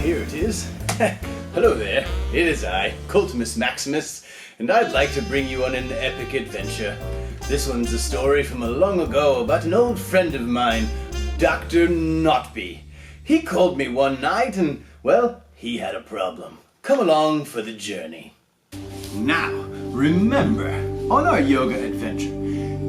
here it is. Hello there, it is I, Coltimus Maximus, and I'd like to bring you on an epic adventure. This one's a story from a long ago about an old friend of mine, Dr. Knottby. He called me one night and, well, he had a problem. Come along for the journey. Now, remember, on our yoga adventure,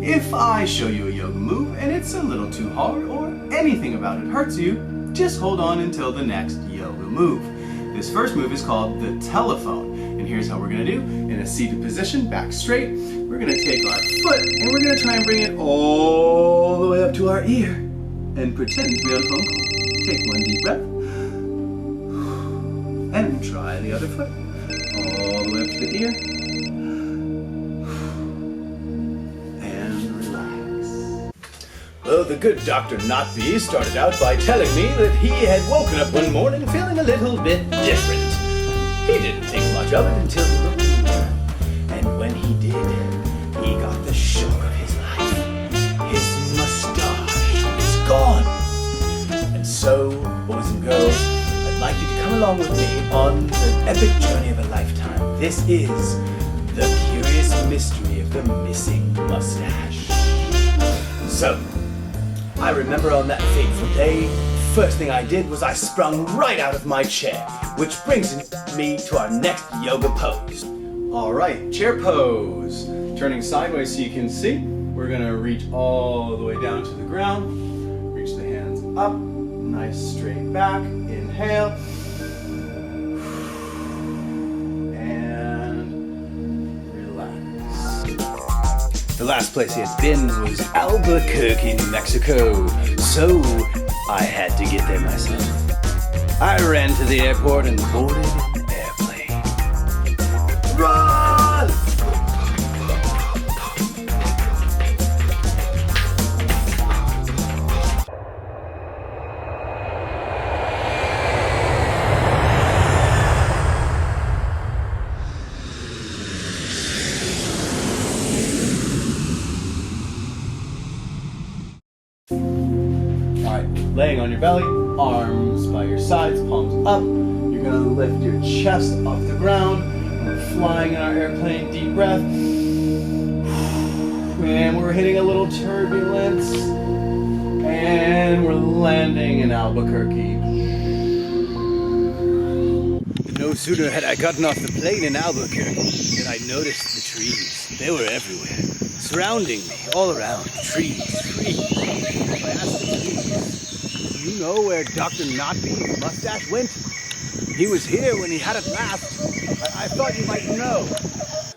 if I show you a yoga move and it's a little too hard or anything about it hurts you, just hold on until the next yoga move. This first move is called the telephone, and here's how we're going to do. In a seated position, back straight, we're going to take our foot and we're going to try and bring it all the way up to our ear and pretend to be on a phone call. Take one deep breath and try the other foot all the way up to the ear. Well, the good Dr. Knottby started out by telling me that he had woken up one morning feeling a little bit different. He didn't think much of it until he looked in the mirror. And when he did, he got the shock of his life. His mustache was gone. And so, boys and girls, I'd like you to come along with me on the epic journey of a lifetime. This is the curious mystery of the missing mustache. So, I remember on that fateful day, first thing I did was I sprung right out of my chair, which brings me to our next yoga pose. All right, chair pose. Turning sideways so you can see, we're gonna reach all the way down to the ground. Reach the hands up, nice straight back, inhale. The last place he had been was Albuquerque, New Mexico, so I had to get there myself. I ran to the airport and boarded an airplane. Run! Laying on your belly, arms by your sides, palms up. You're going to lift your chest off the ground. And we're flying in our airplane, deep breath. And we're hitting a little turbulence. And we're landing in Albuquerque. No sooner had I gotten off the plane in Albuquerque than I noticed the trees. They were everywhere, surrounding me, all around. Trees. I asked the trees, you know where Dr. Knottby's mustache went? He was here when he had it last. I thought you might know.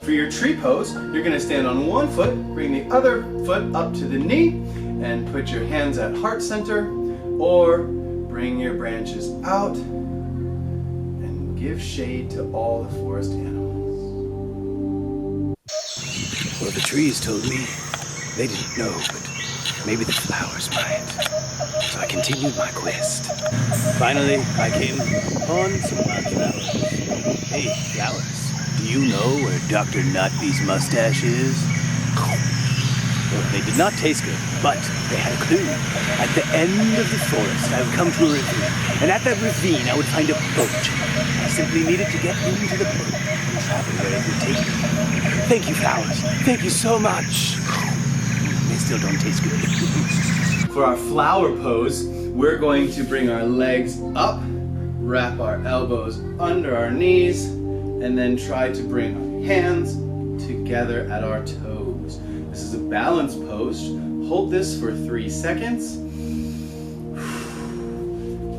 For your tree pose, you're going to stand on one foot, bring the other foot up to the knee, and put your hands at heart center, or bring your branches out and give shade to all the forest animals. Well, the trees told me they didn't know, but maybe the flowers might. So I continued my quest. Finally, I came upon some wildflowers. Hey, flowers, do you know where Dr. Knottby's mustache is? Well, they did not taste good, but they had a clue. At the end of the forest, I would come to a ravine, and at that ravine, I would find a boat. I simply needed to get into the boat and travel where it would take me. Thank you, flowers. Thank you so much. They still don't taste good. For our flower pose, we're going to bring our legs up, wrap our elbows under our knees, and then try to bring our hands together at our toes. This is a balance pose. Hold this for 3 seconds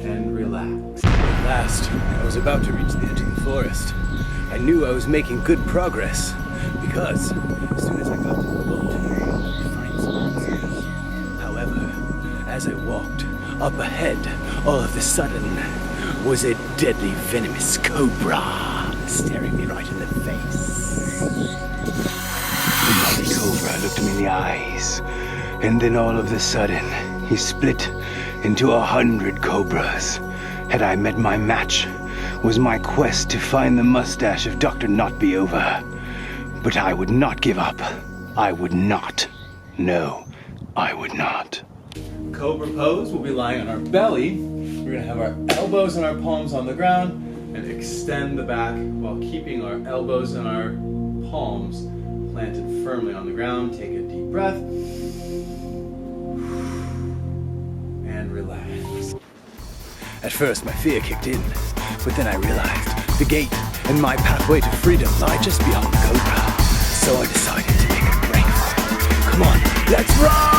and relax. At last, I was about to reach the edge of the forest. I knew I was making good progress because as soon as I got to the boat, as I walked up ahead, all of a sudden was a deadly venomous cobra staring me right in the face. The mighty cobra looked me in the eyes, and then all of a sudden he split into 100 cobras. Had I met my match, was my quest to find the mustache of Dr. Knottby over. But I would not give up. I would not. No, I would not. Cobra pose, we'll be lying on our belly, We're gonna have our elbows and our palms on the ground and extend the back while keeping our elbows and our palms planted firmly on the ground. Take a deep breath and relax. At first, my fear kicked in, but then I realized the gate and my pathway to freedom lie just beyond the cobra. So I decided to make a break for it. Come on, let's run!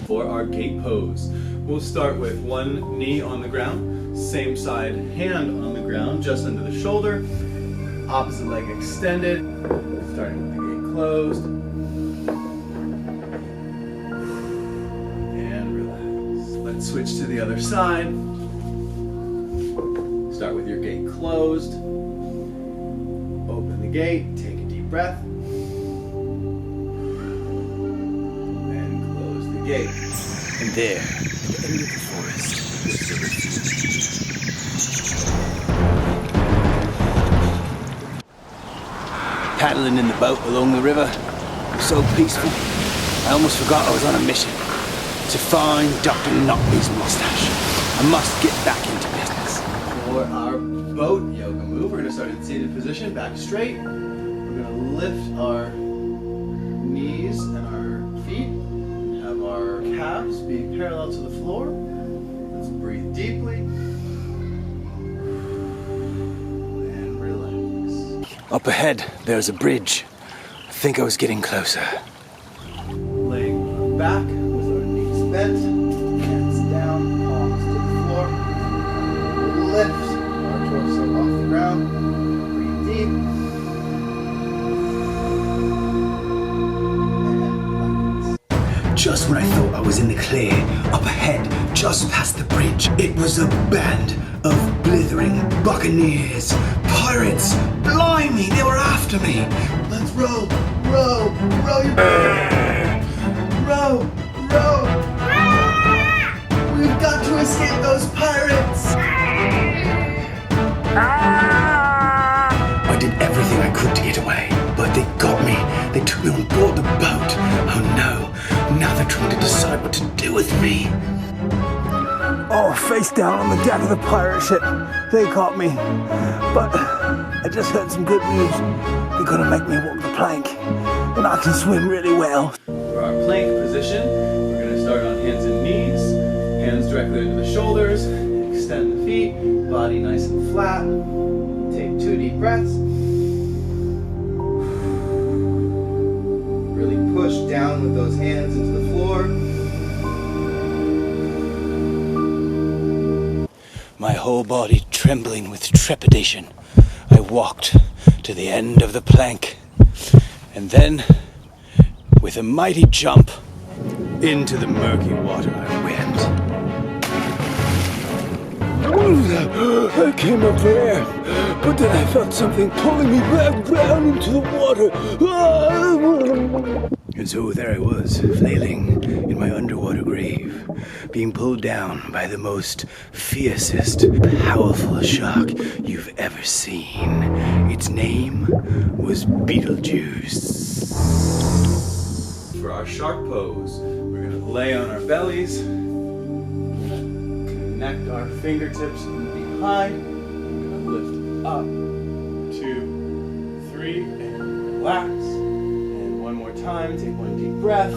For our gate pose, we'll start with one knee on the ground, same side hand on the ground, just under the shoulder, opposite leg extended, starting with the gate closed, and relax. Let's switch to the other side. Start with your gate closed, open the gate, take a deep breath, gate. And there, at the end of the forest, was the refuge. Paddling in the boat along the river, it was so peaceful, I almost forgot I was on a mission to find Dr. Knottby's mustache. I must get back into business. For our boat yoga move, we're going to start in seated position, back straight. We're going to lift our knees and our feet. Our calves be parallel to the floor. Let's breathe deeply and relax. Up ahead, there's a bridge. I think I was getting closer. Laying on our back with our knees bent, hands down, palms to the floor. Lift our torso off the ground. Breathe deep. Just when I thought I was in the clear, up ahead, just past the bridge, it was a band of blithering buccaneers, pirates. Blimey, they were after me. Let's row, row, row your row, row. We've got to escape those pirates. I did everything I could to get away, but they got me. They took me on board the boat. Oh no. Now they're trying to decide what to do with me. Oh, face down on the deck of the pirate ship. They caught me. But I just heard some good news. They're gonna make me walk the plank. And I can swim really well. For our plank position, we're gonna start on hands and knees. Hands directly into the shoulders. Extend the feet. Body nice and flat. Take 2 deep breaths. Push down with those hands into the floor. My whole body trembling with trepidation, I walked to the end of the plank. And then, with a mighty jump, into the murky water I went. I came up for air, but then I felt something pulling me back down into the water. And so there I was, flailing in my underwater grave, being pulled down by the most fiercest, powerful shark you've ever seen. Its name was Beetlejuice. For our shark pose, we're going to lay on our bellies, connect our fingertips behind, we're going to lift up, 2, 3, and relax. One more time, take 1 deep breath.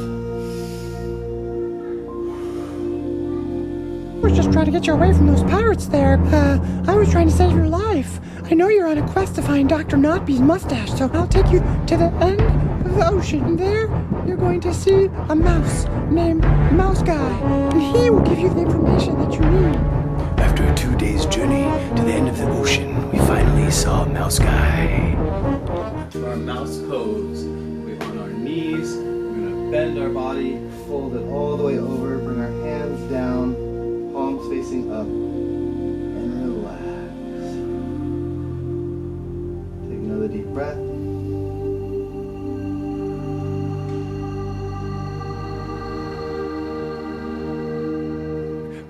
I was just trying to get you away from those pirates there. I was trying to save your life. I know you're on a quest to find Dr. Knottby's mustache, so I'll take you to the end of the ocean. And there, you're going to see a mouse named Mouse Guy, and he will give you the information that you need. After a 2 days journey to the end of the ocean, we finally saw Mouse Guy. For our mouse pose, we're on our knees. We're going to bend our body, fold it all the way over, bring our hands down, palms facing up, and relax. Take another deep breath.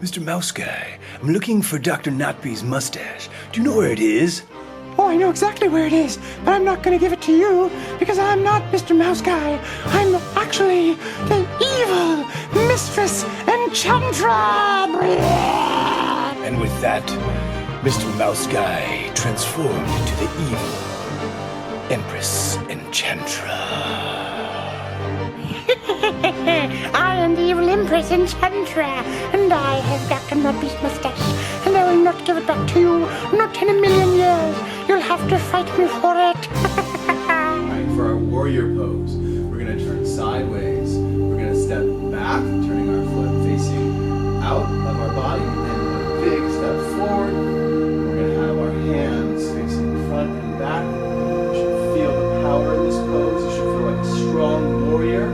Mr. Mouse Guy, I'm looking for Dr. Knottby's mustache. Do you know where it is? Oh, I I know exactly where it is, but I'm not going to give it to you because I'm not Mr. Mouse Guy. I'm actually the evil Mistress Enchantra. And with that, Mr. Mouse Guy transformed into the evil Empress Enchantra. I am the evil Empress Enchantra, and I have Dr. Knottby's mustache, and I will not give it back to you, not in a million years. You'll have to fight me for it. Alright, for our warrior pose, we're going to turn sideways. We're going to step back, turning our foot facing out of our body, and a big step forward. We're going to have our hands facing front and back. You should feel the power in this pose. You should feel like a strong warrior.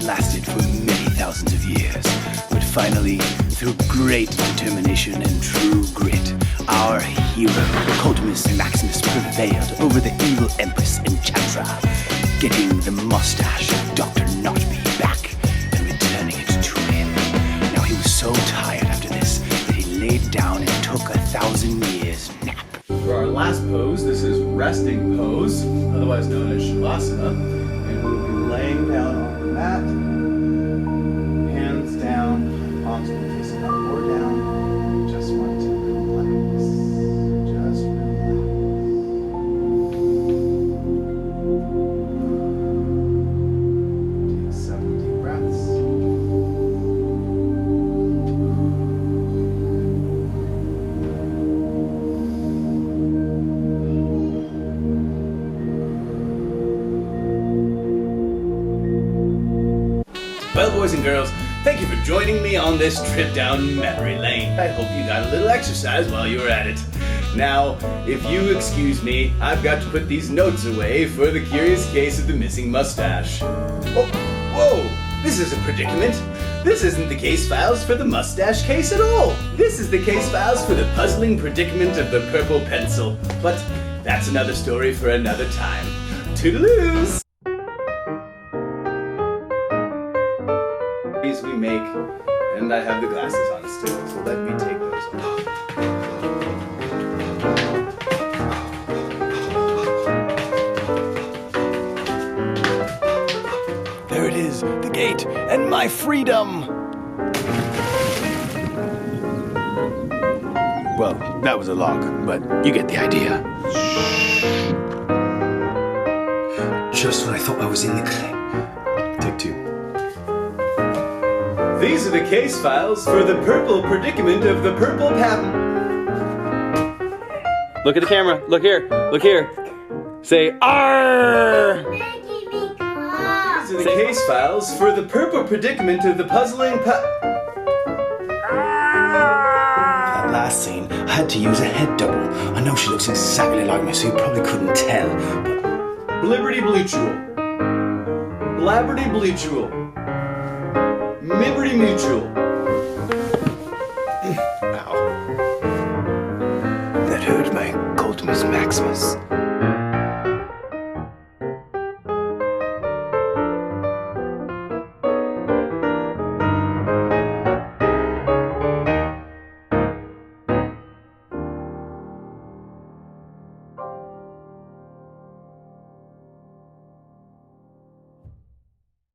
Lasted for many thousands of years, but finally, through great determination and true grit, our hero, Coltimus Maximus, prevailed over the evil Empress Enchantra, getting the mustache of Dr. Knottby back and returning it to him. Now he was so tired after this that he laid down and took 1,000 years nap. For our last pose, this is resting pose, otherwise known as Shavasana, and we'll be laying down on the mat, hands down, palms will be facing up or down. Just want to relax. Just relax. Take 7 deep breaths. Well, boys and girls, thank you for joining me on this trip down memory lane. I hope you got a little exercise while you were at it. Now, if you excuse me, I've got to put these notes away for the curious case of the missing mustache. Oh, whoa! This is a predicament. This isn't the case files for the mustache case at all. This is the case files for the puzzling predicament of the purple pencil. But that's another story for another time. Toodaloos! We make, and I have the glasses on still, so let me take those off. There it is, the gate, and my freedom! Well, that was a lock, but you get the idea. Just when I thought I was in the clear. Take 2. These are the case files for the purple predicament of the purple patent. Look at the camera. Look here. Look here. Say "Arr!" These are the case files for the purple predicament of the puzzling That last scene, I had to use a head double. I know she looks exactly like me, so you probably couldn't tell, but... Blibberty Blutual. Blabberty Blutual. Mibberty Mutual. Ow. That hurt my Coltimus Maximus.